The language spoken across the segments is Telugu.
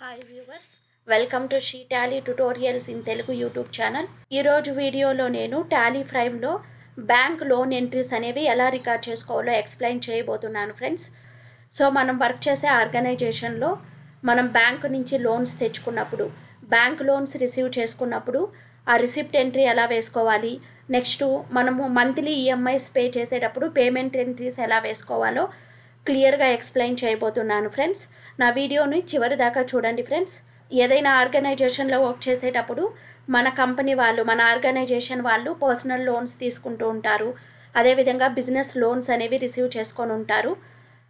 Hi viewers, welcome to she Tally tutorials in Telugu YouTube channel. ఈరోజు వీడియోలో నేను టాలీ ప్రైమ్లో బ్యాంక్ లోన్ ఎంట్రీస్ అనేవి ఎలా రికార్డ్ చేసుకోవాలో ఎక్స్ప్లెయిన్ చేయబోతున్నాను ఫ్రెండ్స్. సో మనం వర్క్ చేసే ఆర్గనైజేషన్లో మనం బ్యాంకు నుంచి లోన్స్ తెచ్చుకున్నప్పుడు, బ్యాంక్ లోన్స్ రిసీవ్ చేసుకున్నప్పుడు ఆ రిసిప్ట్ ఎంట్రీ ఎలా వేసుకోవాలి, నెక్స్ట్ మనము మంత్లీ ఈఎంఐస్ పే చేసేటప్పుడు పేమెంట్ ఎంట్రీస్ ఎలా వేసుకోవాలో క్లియర్గా ఎక్స్ప్లెయిన్ చేయబోతున్నాను ఫ్రెండ్స్. నా వీడియోని చివరి దాకా చూడండి ఫ్రెండ్స్. ఏదైనా ఆర్గనైజేషన్లో వర్క్ చేసేటప్పుడు మన కంపెనీ వాళ్ళు, మన ఆర్గనైజేషన్ వాళ్ళు పర్సనల్ లోన్స్ తీసుకుంటూ ఉంటారు. అదేవిధంగా బిజినెస్ లోన్స్ అనేవి రిసీవ్ చేసుకొని ఉంటారు.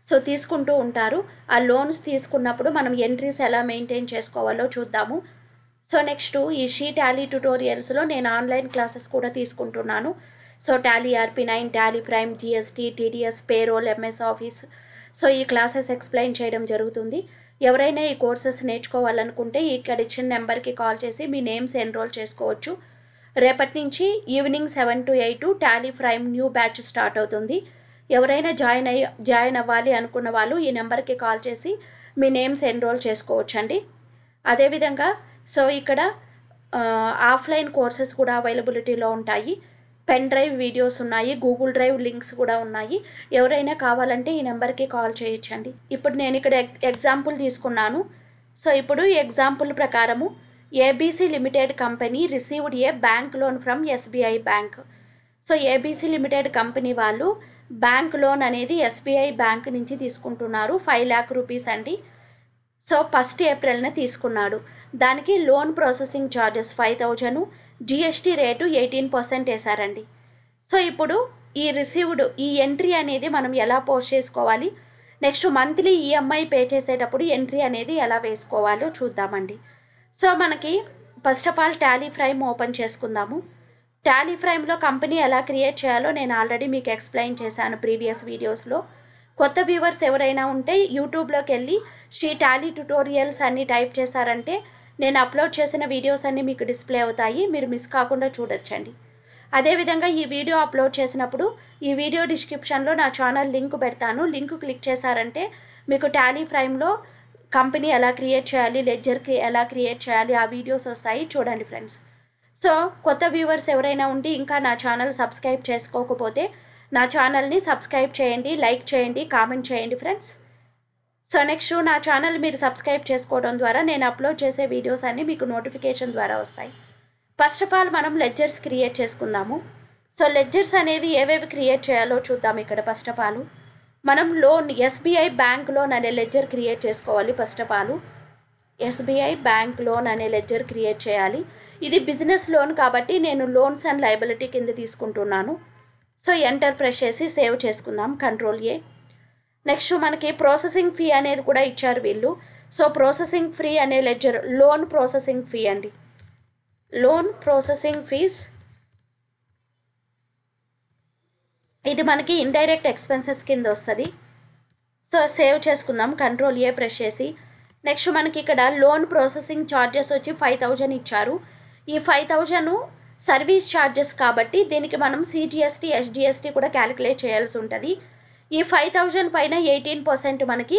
సో తీసుకుంటూ ఉంటారు. ఆ లోన్స్ తీసుకున్నప్పుడు మనం ఎంట్రీస్ ఎలా మెయింటైన్ చేసుకోవాలో చూద్దాము. సో నెక్స్ట్ ఈ షీ టాలీ ట్యుటోరియల్స్లో నేను ఆన్లైన్ క్లాసెస్ కూడా తీసుకుంటున్నాను. So Tally RP9, Tally prime, GST, TDS, payroll, MS office. So ఈ క్లాసెస్ ఎక్స్ప్లెయిన్ చేయడం జరుగుతుంది. ఎవరైనా ఈ కోర్సెస్ నేర్చుకోవాలనుకుంటే ఇక్కడ ఇచ్చిన నెంబర్కి కాల్ చేసి మీ నేమ్స్ ఎన్రోల్ చేసుకోవచ్చు. రేపటి నుంచి evening 7 to 8 Tally prime new batch start అవుతుంది. ఎవరైనా జాయిన్ అవ్వాలి అనుకున్న వాళ్ళు ఈ నెంబర్కి కాల్ చేసి మీ నేమ్స్ ఎన్రోల్ చేసుకోవచ్చండి. అదేవిధంగా సో ఇక్కడ ఆఫ్లైన్ కోర్సెస్ కూడా అవైలబిలిటీలో ఉంటాయి. పెన్ డ్రైవ్ వీడియోస్ ఉన్నాయి, గూగుల్ డ్రైవ్ లింక్స్ కూడా ఉన్నాయి. ఎవరైనా కావాలంటే ఈ నెంబర్కి కాల్ చేయొచ్చండి. ఇప్పుడు నేను ఇక్కడ ఎగ్జాంపుల్ తీసుకున్నాను. సో ఇప్పుడు ఈ ఎగ్జాంపుల్ ప్రకారము ABC limited company received a bank loan from SBI bank. So ABC limited company వాళ్ళు బ్యాంక్ లోన్ అనేది SBI బ్యాంక్ నుంచి తీసుకుంటున్నారు. 5 lakh rupees అండి. సో 1st April తీసుకున్నాడు. దానికి loan processing charges 5,000, GST rate 18% వేశారండి. సో ఇప్పుడు ఈ రిసీవ్డ్ ఈ ఎంట్రీ అనేది మనం ఎలా పోస్ట్ చేసుకోవాలి, నెక్స్ట్ మంత్లీ EMI పే చేసేటప్పుడు ఎంట్రీ అనేది ఎలా వేసుకోవాలో చూద్దామండి. సో మనకి first of all Tally prime open చేసుకుందాము. టాలీ ప్రైమ్లో కంపెనీ ఎలా క్రియేట్ చేయాలో నేను ఆల్రెడీ మీకు ఎక్స్ప్లెయిన్ చేశాను ప్రీవియస్ వీడియోస్లో. కొత్త వ్యూవర్స్ ఎవరైనా ఉంటే యూట్యూబ్లోకి వెళ్ళి షీ టాలీ ట్యుటోరియల్స్ అన్నీ టైప్ చేశారంటే నేను అప్లోడ్ చేసిన వీడియోస్ అన్నీ మీకు డిస్ప్లే అవుతాయి, మీరు మిస్ కాకుండా చూడొచ్చండి. అదేవిధంగా ఈ వీడియో అప్లోడ్ చేసినప్పుడు ఈ వీడియో డిస్క్రిప్షన్లో నా ఛానల్ లింక్ పెడతాను. లింక్ క్లిక్ చేశారంటే మీకు టాలీ ప్రైమ్లో కంపెనీ ఎలా క్రియేట్ చేయాలి, లెడ్జర్కి ఎలా క్రియేట్ చేయాలి ఆ వీడియోస్ వస్తాయి, చూడండి ఫ్రెండ్స్. సో కొత్త వ్యూవర్స్ ఎవరైనా ఉండి ఇంకా నా ఛానల్ సబ్స్క్రైబ్ చేసుకోకపోతే నా ఛానల్ని సబ్స్క్రైబ్ చేయండి, లైక్ చేయండి, కామెంట్ చేయండి ఫ్రెండ్స్. సో నెక్స్ట్ నా ఛానల్ మీరు సబ్స్క్రైబ్ చేసుకోవడం ద్వారా నేను అప్లోడ్ చేసే వీడియోస్ అన్నీ మీకు నోటిఫికేషన్ ద్వారా వస్తాయి. ఫస్ట్ ఆఫ్ ఆల్ మనం లెడ్జర్స్ క్రియేట్ చేసుకుందాము. సో లెడ్జర్స్ అనేవి ఏవేవి క్రియేట్ చేయాలో చూద్దాం. ఇక్కడ ఫస్ట్ ఆఫ్ ఆల్ మనం లోన్ SBI బ్యాంక్ లోన్ అనే లెడ్జర్ క్రియేట్ చేసుకోవాలి. First of all SBI bank loan అనే లెడ్జర్ క్రియేట్ చేయాలి. ఇది బిజినెస్ లోన్ కాబట్టి నేను లోన్స్ అండ్ లయబిలిటీ కింద తీసుకుంటున్నాను. సో ఎంటర్ ప్రెస్ చేసి సేవ్ చేసుకుందాం, Ctrl+A. నెక్స్ట్ మనకి ప్రాసెసింగ్ ఫీ అనేది కూడా ఇచ్చారు వీళ్ళు. సో ప్రాసెసింగ్ ఫీ అనే లెడ్జర్ లోన్ ప్రాసెసింగ్ ఫీ అండి. లోన్ ప్రాసెసింగ్ ఫీజ్ ఇది మనకి ఇండైరెక్ట్ ఎక్స్పెన్సెస్ కింద వస్తుంది. సో సేవ్ చేసుకుందాం, Ctrl+A ప్రెస్ చేసి. నెక్స్ట్ మనకి ఇక్కడ లోన్ ప్రాసెసింగ్ ఛార్జెస్ వచ్చి 5,000 ఇచ్చారు. ఈ 5,000 సర్వీస్ ఛార్జెస్ కాబట్టి దీనికి మనం CGST, SGST కూడా క్యాలిక్యులేట్ చేయాల్సి ఉంటుంది. ఈ 5,000 పైన 18% మనకి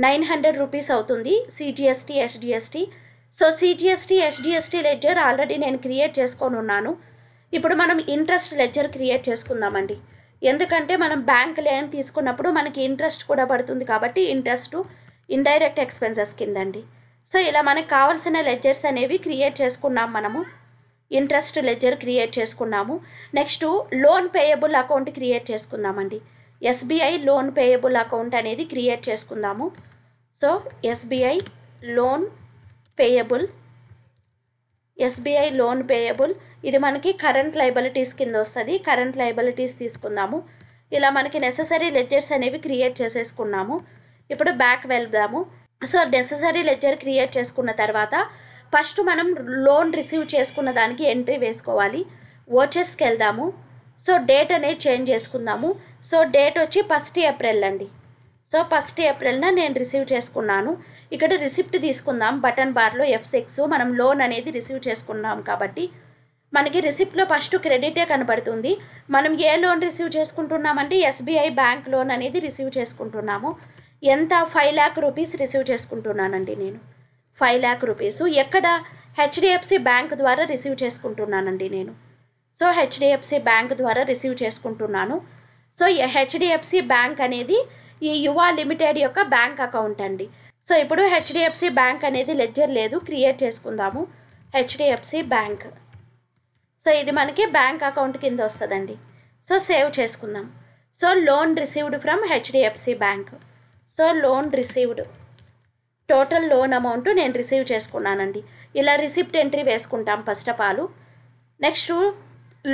900 రూపీస్ అవుతుంది CGST, SGST. So CGST, SGST ledger already నేను క్రియేట్ చేసుకొని ఉన్నాను. ఇప్పుడు మనం ఇంట్రెస్ట్ లెడ్జర్ క్రియేట్ చేసుకుందామండి. ఎందుకంటే మనం బ్యాంక్ లోన్ తీసుకున్నప్పుడు మనకి ఇంట్రెస్ట్ కూడా పడుతుంది కాబట్టి ఇంట్రెస్ట్ ఇండైరెక్ట్ ఎక్స్పెన్సెస్ కిందండి. సో ఇలా మనకు కావాల్సిన లెడ్జర్స్ అనేవి క్రియేట్ చేసుకున్నాం. మనము ఇంట్రెస్ట్ లెడ్జర్ క్రియేట్ చేసుకున్నాము. Next loan payable account create చేసుకుందామండి. SBI లోన్ పేయబుల్ అకౌంట్ అనేది క్రియేట్ చేసుకుందాము. So SBI loan payable, SBI loan payable ఇది మనకి కరెంట్ లయబిలిటీస్ కింద వస్తుంది. కరెంట్ లయబిలిటీస్ తీసుకుందాము. ఇలా మనకి నెససరీ లెడ్జర్స్ అనేవి క్రియేట్ చేసేసుకున్నాము. ఇప్పుడు బ్యాక్ వెళ్దాము. సో నెససరీ లెడ్జర్ క్రియేట్ చేసుకున్న తర్వాత ఫస్ట్ మనం లోన్ రిసీవ్ చేసుకున్న దానికి ఎంట్రీ వేసుకోవాలి. వోచర్స్కి వెళ్దాము. సో డేట్ అనేది చేంజ్ చేసుకుందాము. సో డేట్ వచ్చి 1st April అండి. సో 1st April నేను రిసీవ్ చేసుకున్నాను. ఇక్కడ రిసిప్ట్ తీసుకుందాం. బటన్ బార్లో F6 మనం లోన్ అనేది రిసీవ్ చేసుకున్నాం కాబట్టి మనకి రిసిప్ట్లో ఫస్ట్ క్రెడిటే కనబడుతుంది. మనం ఏ లోన్ రిసీవ్ చేసుకుంటున్నామంటే SBI బ్యాంక్ లోన్ అనేది రిసీవ్ చేసుకుంటున్నాము. ఎంత 5 lakh rupees రిసీవ్ చేసుకుంటున్నానండి నేను. 5 lakh రూపీస్ ఎక్కడ హెచ్డిఎఫ్సి బ్యాంక్ ద్వారా రిసీవ్ చేసుకుంటున్నానండి నేను. సో హెచ్డిఎఫ్సి బ్యాంక్ ద్వారా రిసీవ్ చేసుకుంటున్నాను. సో హెచ్డిఎఫ్సి బ్యాంక్ అనేది ఈ యువ లిమిటెడ్ యొక్క బ్యాంక్ అకౌంట్ అండి. సో ఇప్పుడు హెచ్డిఎఫ్సి బ్యాంక్ అనేది లెడ్జర్ లేదు, క్రియేట్ చేసుకుందాము. HDFC bank. సో ఇది మనకి బ్యాంక్ అకౌంట్ కింద వస్తుందండి. సో సేవ్ చేసుకుందాం. So loan received from HDFC bank. So loan received, total loan amount నేను రిసీవ్ చేసుకున్నానండి. ఇలా రిసిప్ట్ ఎంట్రీ వేసుకుంటాం first of all. Next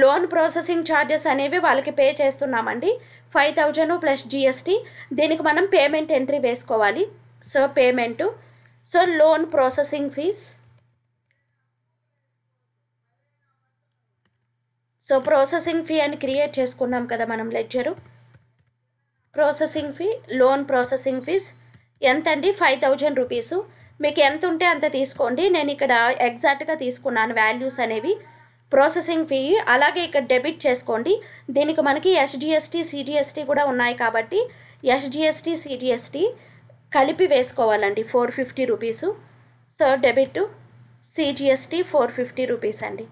loan processing charges అనేవి వాళ్ళకి పే చేస్తున్నామండి, 5,000 ప్లస్ జిఎస్టీ. దీనికి మనం పేమెంట్ ఎంట్రీ వేసుకోవాలి. So payment, so loan processing fees. So processing fee అని క్రియేట్ చేసుకున్నాం కదా మనం ledger. Processing fee, loan processing fees ఎంత అండి? 5,000 రూపీసు. మీకు ఎంత ఉంటే అంత తీసుకోండి. నేను ఇక్కడ ఎగ్జాక్ట్గా తీసుకున్నాను వాల్యూస్ అనేవి. ప్రాసెసింగ్ ఫీ అలాగే ఇక్కడ డెబిట్ చేసుకోండి. దీనికి మనకి ఎస్జిఎస్టీ సిజిఎస్టీ కూడా ఉన్నాయి కాబట్టి ఎస్జిఎస్టీ సిజిఎస్టీ కలిపి వేసుకోవాలండి, 450 rupees. So debit CGST 450 rupees అండి.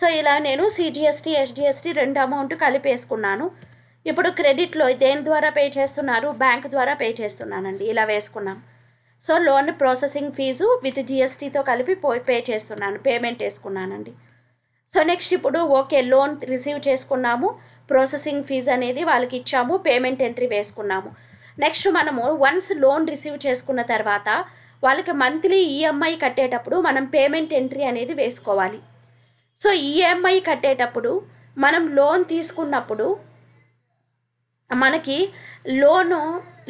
సో ఇలా నేను సిజిఎస్టీ ఎస్జిఎస్టీ రెండు అమౌంట్ కలిపి వేసుకున్నాను. ఇప్పుడు క్రెడిట్లో దేని ద్వారా పే చేస్తున్నారు? బ్యాంక్ ద్వారా పే చేస్తున్నానండి. ఇలా వేసుకున్నాం. So loan processing fees with జిఎస్టీతో కలిపి పే చేస్తున్నాను, పేమెంట్ వేసుకున్నానండి. సో నెక్స్ట్ ఇప్పుడు ఓకే, లోన్ రిసీవ్ చేసుకున్నాము, ప్రాసెసింగ్ ఫీజు అనేది వాళ్ళకి ఇచ్చాము, పేమెంట్ ఎంట్రీ వేసుకున్నాము. నెక్స్ట్ మనము వన్స్ లోన్ రిసీవ్ చేసుకున్న తర్వాత వాళ్ళకి మంత్లీ ఈఎంఐ కట్టేటప్పుడు మనం పేమెంట్ ఎంట్రీ అనేది వేసుకోవాలి. సో ఈఎంఐ కట్టేటప్పుడు మనం లోన్ తీసుకున్నప్పుడు మనకి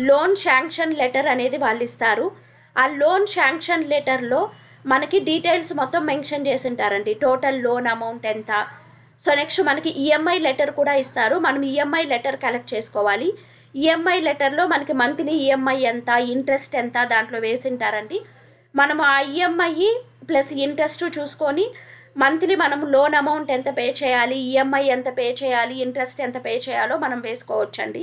లోన్ శాంక్షన్ లెటర్ అనేది వాళ్ళు ఇస్తారు. ఆ లోన్ శాంక్షన్ లెటర్లో మనకి డీటెయిల్స్ మొత్తం మెన్షన్ చేసి ఉంటారండి, టోటల్ లోన్ అమౌంట్ ఎంత. సో నెక్స్ట్ మనకి ఈఎంఐ లెటర్ కూడా ఇస్తారు. మనం ఈఎంఐ లెటర్ కలెక్ట్ చేసుకోవాలి. ఈఎంఐ లెటర్లో మనకి మంత్లీ ఈఎంఐ ఎంత, ఇంట్రెస్ట్ ఎంత దాంట్లో వేసి ఉంటారండి. మనం ఆ ఈఎంఐ ప్లస్ ఇంట్రెస్ట్ చూసుకొని మంత్లీ మనం లోన్ అమౌంట్ ఎంత పే చేయాలి, ఈఎంఐ ఎంత పే చేయాలి, ఇంట్రెస్ట్ ఎంత పే చేయాలో మనం వేసుకోవచ్చండి.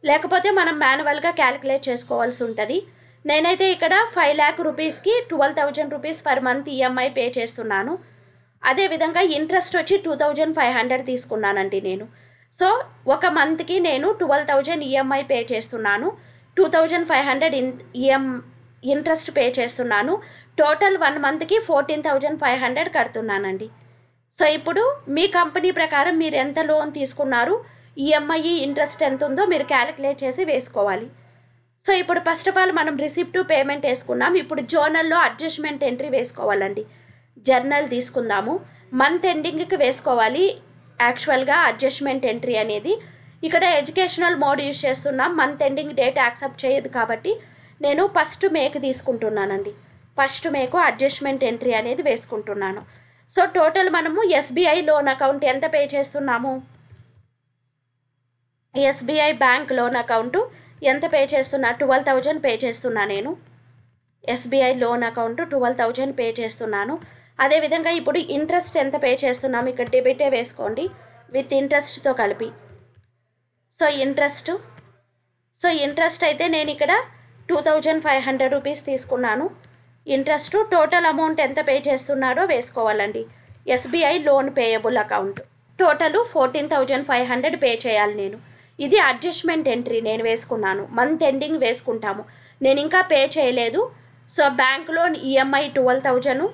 లేకపోతే మనం మాన్యువల్గా క్యాలిక్యులేట్ చేసుకోవాల్సి ఉంటుంది. నేనైతే ఇక్కడ 5 lakh రూపీస్కి 12,000 rupees per month EMI pay చేస్తున్నాను. అదేవిధంగా ఇంట్రెస్ట్ వచ్చి 2,500 తీసుకున్నానండి నేను. సో ఒక మంత్కి నేను 12,000 ఈఎంఐ పే చేస్తున్నాను, 2,500 ఇంట్రెస్ట్ పే చేస్తున్నాను. టోటల్ 1 మంత్కి 14,500 కడుతున్నానండి. సో ఇప్పుడు మీ కంపెనీ ప్రకారం మీరు ఎంత లోన్ తీసుకున్నారు, ఈఎంఐ ఇంట్రెస్ట్ ఎంత ఉందో మీరు క్యాలిక్యులేట్ చేసి వేసుకోవాలి. సో ఇప్పుడు ఫస్ట్ ఆఫ్ ఆల్ మనం రిసిప్ట్ పేమెంట్ వేసుకున్నాం. ఇప్పుడు జర్నల్లో అడ్జస్ట్మెంట్ ఎంట్రీ వేసుకోవాలండి. జర్నల్ తీసుకుందాము. మంత్ ఎండింగ్కి వేసుకోవాలి యాక్చువల్గా అడ్జస్ట్మెంట్ ఎంట్రీ అనేది. ఇక్కడ ఎడ్యుకేషనల్ మోడ్ యూజ్ చేస్తున్నాం, మంత్ ఎండింగ్ డేట్ యాక్సెప్ట్ చేయదు కాబట్టి నేను 1st మేకి తీసుకుంటున్నానండి. 1st మేకు అడ్జస్ట్మెంట్ ఎంట్రీ అనేది వేసుకుంటున్నాను. సో టోటల్ మనము ఎస్బీఐ లోన్ అకౌంట్ ఎంత పే చేస్తున్నాము, ఎస్బీఐ బ్యాంక్ లోన్ అకౌంట్ ఎంత పే చేస్తున్నా, 12,000 పే చేస్తున్నా నేను. ఎస్బీఐ లోన్ అకౌంట్ 12,000 పే చేస్తున్నాను. అదేవిధంగా ఇప్పుడు ఇంట్రెస్ట్ ఎంత పే చేస్తున్నాము, ఇక్కడ డెబిటే వేసుకోండి విత్ ఇంట్రెస్ట్తో కలిపి. సో ఇంట్రెస్ట్ అయితే నేను ఇక్కడ 2,500 రూపీస్ తీసుకున్నాను. ఇంట్రెస్ట్ టోటల్ అమౌంట్ ఎంత పే చేస్తున్నారో వేసుకోవాలండి. SBI loan payable account total 14,500 pay చేయాలి నేను. ఇది అడ్జస్ట్మెంట్ ఎంట్రీ నేను వేసుకున్నాను, మంత్ ఎండింగ్ వేసుకుంటాము. నేను ఇంకా పే చేయలేదు. So bank loan EMI 12,000,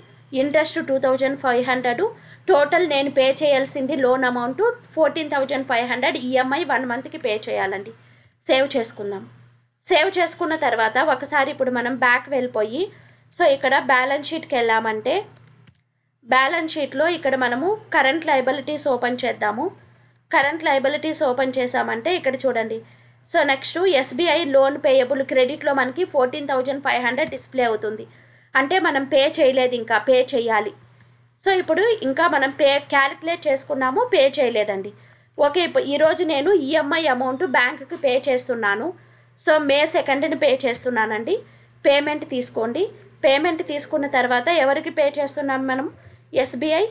interest 2,500, total నేను పే చేయాల్సింది లోన్ అమౌంట్ 14,500. ఈఎంఐ 1 మంత్కి పే చేయాలండి. సేవ్ చేసుకుందాం. సేవ్ చేసుకున్న తర్వాత ఒకసారి ఇప్పుడు మనం బ్యాక్ వెళ్ళిపోయి సో ఇక్కడ బ్యాలెన్స్ షీట్కి వెళ్ళామంటే బ్యాలెన్స్ షీట్లో ఇక్కడ మనము కరెంట్ లయబిలిటీస్ ఓపెన్ చేద్దాము. కరెంట్ లయబిలిటీస్ ఓపెన్ చేసామంటే ఇక్కడ చూడండి. So next SBI loan payable క్రెడిట్లో మనకి 14,500 డిస్ప్లే అవుతుంది. అంటే మనం పే చేయలేదు, ఇంకా పే చేయాలి. సో ఇప్పుడు ఇంకా మనం క్యాలిక్యులేట్ చేసుకున్నాము, పే చేయలేదండి. ఓకే, ఇప్పుడు ఈరోజు నేను ఈఎంఐ అమౌంట్ బ్యాంకుకి పే చేస్తున్నాను. సో May 2nd పే చేస్తున్నానండి. పేమెంట్ తీసుకోండి. పేమెంట్ తీసుకున్న తర్వాత ఎవరికి పే చేస్తున్నాం మనం, SBI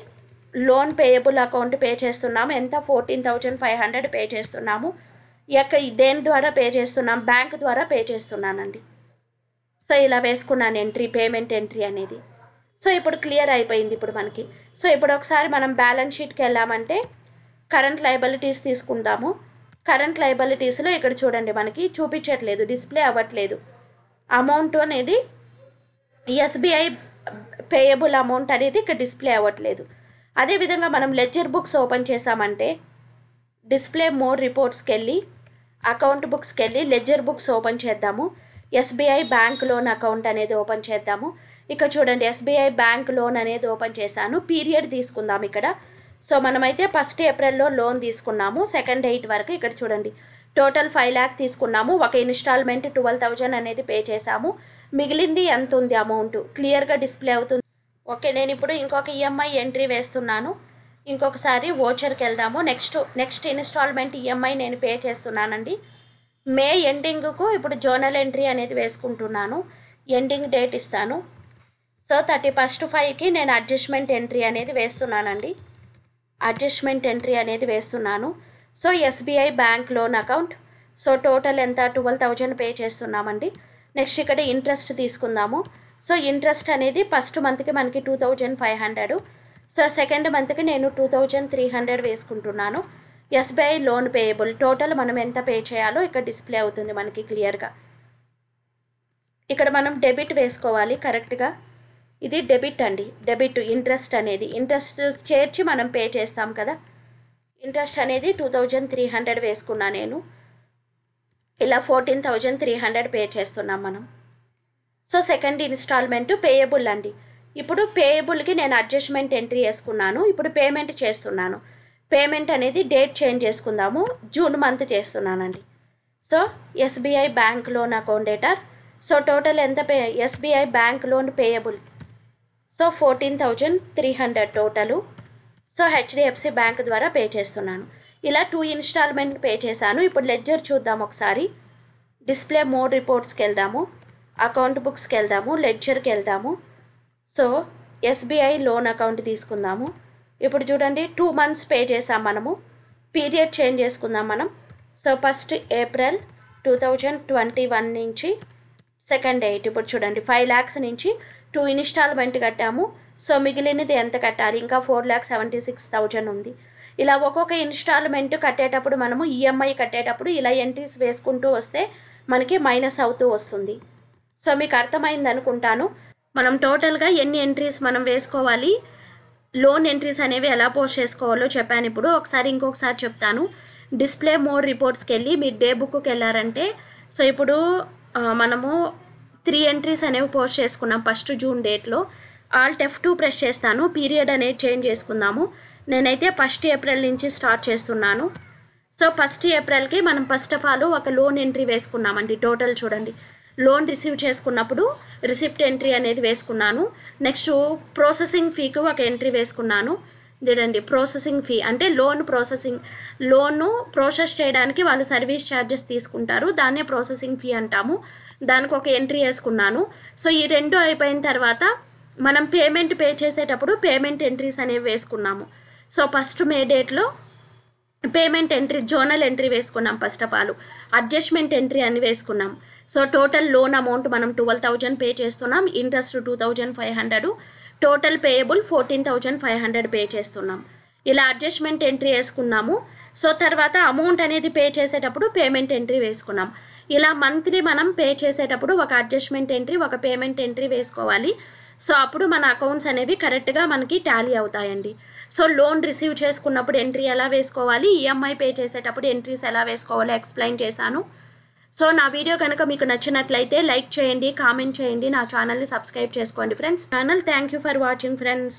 loan payable account pay చేస్తున్నాము. ఎంత, 14,500 పే చేస్తున్నాము. దేని ద్వారా పే చేస్తున్నాం, బ్యాంక్ ద్వారా పే చేస్తున్నానండి. సో సో ఇలా వేసుకున్నాను ఎంట్రీ, పేమెంట్ ఎంట్రీ అనేది. సో ఇప్పుడు క్లియర్ అయిపోయింది ఇప్పుడు మనకి. సో ఇప్పుడు ఒకసారి మనం బ్యాలెన్స్ షీట్కి వెళ్ళామంటే కరెంట్ లయబిలిటీస్ తీసుకుందాము. కరెంట్ లయబిలిటీస్లో ఇక్కడ చూడండి మనకి చూపించట్లేదు, డిస్ప్లే అవ్వట్లేదు అమౌంట్ అనేది. ఎస్బీఐ పేయబుల్ అమౌంట్ అనేది ఇక్కడ డిస్ప్లే అవ్వట్లేదు. అదేవిధంగా మనం లెడ్జర్ బుక్స్ ఓపెన్ చేసామంటే డిస్ప్లే మోర్ రిపోర్ట్స్కి వెళ్ళి అకౌంట్ బుక్స్కి వెళ్ళి లెడ్జర్ బుక్స్ ఓపెన్ చేద్దాము. ఎస్బీఐ బ్యాంక్ లోన్ అకౌంట్ అనేది ఓపెన్ చేద్దాము. ఇక్కడ చూడండి ఎస్బీఐ బ్యాంక్ లోన్ అనేది ఓపెన్ చేశాను. పీరియడ్ తీసుకుందాం ఇక్కడ. సో మనమైతే 1 ఏప్రిల్లో లోన్ తీసుకున్నాము 2nd 8 వరకు. ఇక్కడ చూడండి టోటల్ 5 lakh తీసుకున్నాము. ఒక ఇన్స్టాల్మెంట్ 12,000 అనేది పే చేసాము. మిగిలింది ఎంత ఉంది అమౌంట్ క్లియర్గా డిస్ప్లే అవుతుంది. ఓకే, నేను ఇప్పుడు ఇంకొక ఈఎంఐ ఎంట్రీ వేస్తున్నాను. ఇంకొకసారి వోచర్కి వెళ్దాము. నెక్స్ట్ ఇన్స్టాల్మెంట్ ఈఎంఐ నేను పే చేస్తున్నానండి. మే ఎండింగ్కు ఇప్పుడు జర్నల్ ఎంట్రీ అనేది వేసుకుంటున్నాను. ఎండింగ్ డేట్ ఇస్తాను. సో 31st 5కి నేను అడ్జస్ట్మెంట్ ఎంట్రీ అనేది వేస్తున్నానండి. అడ్జస్ట్మెంట్ ఎంట్రీ అనేది వేస్తున్నాను. So SBI bank loan account. So total ఎంత 12,000 పే చేస్తున్నామండి. నెక్స్ట్ ఇక్కడ ఇంట్రెస్ట్ తీసుకుందాము. సో ఇంట్రెస్ట్ అనేది ఫస్ట్ మంత్కి మనకి 2,500. సో సెకండ్ మంత్కి నేను 2,300 వేసుకుంటున్నాను. ఎస్బీఐ లోన్ పేయబుల్ టోటల్ మనం ఎంత పే చేయాలో ఇక్కడ డిస్ప్లే అవుతుంది మనకి క్లియర్గా. ఇక్కడ మనం డెబిట్ వేసుకోవాలి కరెక్ట్గా. ఇది డెబిట్ అండి, డెబిట్ ఇంట్రెస్ట్ అనేది ఇంట్రెస్ట్ చేర్చి మనం పే చేస్తాం కదా. ఇంట్రెస్ట్ అనేది 2,300 వేసుకున్నా నేను. ఇలా 14,300 పే చేస్తున్నాం మనం. సో సెకండ్ ఇన్స్టాల్మెంట్ పేయబుల్ అండి. ఇప్పుడు పేయబుల్కి నేను అడ్జస్ట్మెంట్ ఎంట్రీ వేసుకున్నాను. ఇప్పుడు పేమెంట్ చేస్తున్నాను. పేమెంట్ అనేది డేట్ చేంజ్ చేసుకుందాము. జూన్ మంత్ చేస్తున్నానండి. So SBI bank loan account debtor. So total ఎంత SBI bank loan payable. So 14,300 total. So HDFC bank ద్వారా పే చేస్తున్నాను. ఇలా 2 ఇన్స్టాల్మెంట్ పే చేశాను. ఇప్పుడు లెడ్జర్ చూద్దాం ఒకసారి. డిస్ప్లే మోడ్ రిపోర్ట్స్కి వెళ్దాము. అకౌంట్ బుక్స్కి వెళ్దాము. లెడ్జర్కి వెళ్దాము. సో ఎస్బీఐ లోన్ అకౌంట్ తీసుకుందాము. ఇప్పుడు చూడండి 2 months పే చేసాం మనము. పీరియడ్ చేంజ్ చేసుకుందాం మనం. సో 1st April 2021 నుంచి 2nd 8. ఇప్పుడు చూడండి 5 lakhs నుంచి 2 ఇన్స్టాల్మెంట్ కట్టాము. సో మిగిలినది ఎంత కట్టాలి, ఇంకా 4,76,000 ఉంది. ఇలా ఒక్కొక్క ఇన్స్టాల్మెంట్ కట్టేటప్పుడు మనము ఈఎంఐ కట్టేటప్పుడు ఇలా ఎంట్రీస్ వేసుకుంటూ వస్తే మనకి మైనస్ అవుతూ వస్తుంది. సో మీకు అర్థమైంది అనుకుంటాను. మనం టోటల్గా ఎన్ని ఎంట్రీస్ మనం వేసుకోవాలి, లోన్ ఎంట్రీస్ అనేవి ఎలా పోస్ట్ చేసుకోవాలో చెప్పాను. ఇప్పుడు ఇంకొకసారి చెప్తాను. డిస్ప్లే మోడ్ రిపోర్ట్స్కి వెళ్ళి మీరు డే బుక్కి వెళ్ళారంటే సో ఇప్పుడు మనము 3 ఎంట్రీస్ అనేవి పోస్ట్ చేసుకున్నాం 1st June డేట్లో. ఆల్ట్ F2 ప్రెస్ చేస్తాను. పీరియడ్ అనేది చేంజ్ చేసుకుందాము. నేనైతే 1st April నుంచి స్టార్ట్ చేస్తున్నాను. సో 1st Aprilకి మనం ఫస్ట్ ఆఫ్ ఆల్ ఒక లోన్ ఎంట్రీ వేసుకున్నామండి. టోటల్ చూడండి లోన్ రిసీవ్ చేసుకున్నప్పుడు రిసిప్ట్ ఎంట్రీ అనేది వేసుకున్నాను. నెక్స్ట్ ప్రాసెసింగ్ ఫీకి ఒక ఎంట్రీ వేసుకున్నాను. చూడండి ప్రాసెసింగ్ ఫీ అంటే లోన్ ప్రాసెస్ చేయడానికి వాళ్ళు సర్వీస్ ఛార్జెస్ తీసుకుంటారు, దాన్నే ప్రాసెసింగ్ ఫీ అంటాము. దానికి ఒక ఎంట్రీ వేసుకున్నాను. సో ఈ 2 అయిపోయిన తర్వాత మనం పేమెంట్ పే చేసేటప్పుడు పేమెంట్ ఎంట్రీస్ అనేవి వేసుకున్నాము. సో 1st May డేట్లో పేమెంట్ ఎంట్రీ జోనల్ ఎంట్రీ వేసుకున్నాం. First of all adjustment entry అని వేసుకున్నాం. సో టోటల్ లోన్ అమౌంట్ మనం 12,000 పే చేస్తున్నాం. ఇంట్రెస్ట్ 2,500. టోటల్ పేయబుల్ 14,500 పే చేస్తున్నాం. ఇలా అడ్జస్ట్మెంట్ ఎంట్రీ వేసుకున్నాము. సో తర్వాత అమౌంట్ అనేది పే చేసేటప్పుడు పేమెంట్ ఎంట్రీ వేసుకున్నాం. ఇలా మంత్లీ మనం పే చేసేటప్పుడు ఒక అడ్జస్ట్మెంట్ ఎంట్రీ ఒక పేమెంట్ ఎంట్రీ వేసుకోవాలి. సో అప్పుడు మన అకౌంట్స్ అనేవి కరెక్ట్గా మనకి టాలీ అవుతాయండి. సో లోన్ రిసీవ్ చేసుకున్నప్పుడు ఎంట్రీ ఎలా వేసుకోవాలి, ఈఎంఐ పే చేసేటప్పుడు ఎంట్రీస్ ఎలా వేసుకోవాలో ఎక్స్ప్లెయిన్ చేశాను. సో నా వీడియో కనుక మీకు నచ్చినట్లయితే లైక్ చేయండి, కామెంట్ చేయండి, నా ఛానల్ని సబ్స్క్రైబ్ చేసుకోండి friends. Thank you for watching friends.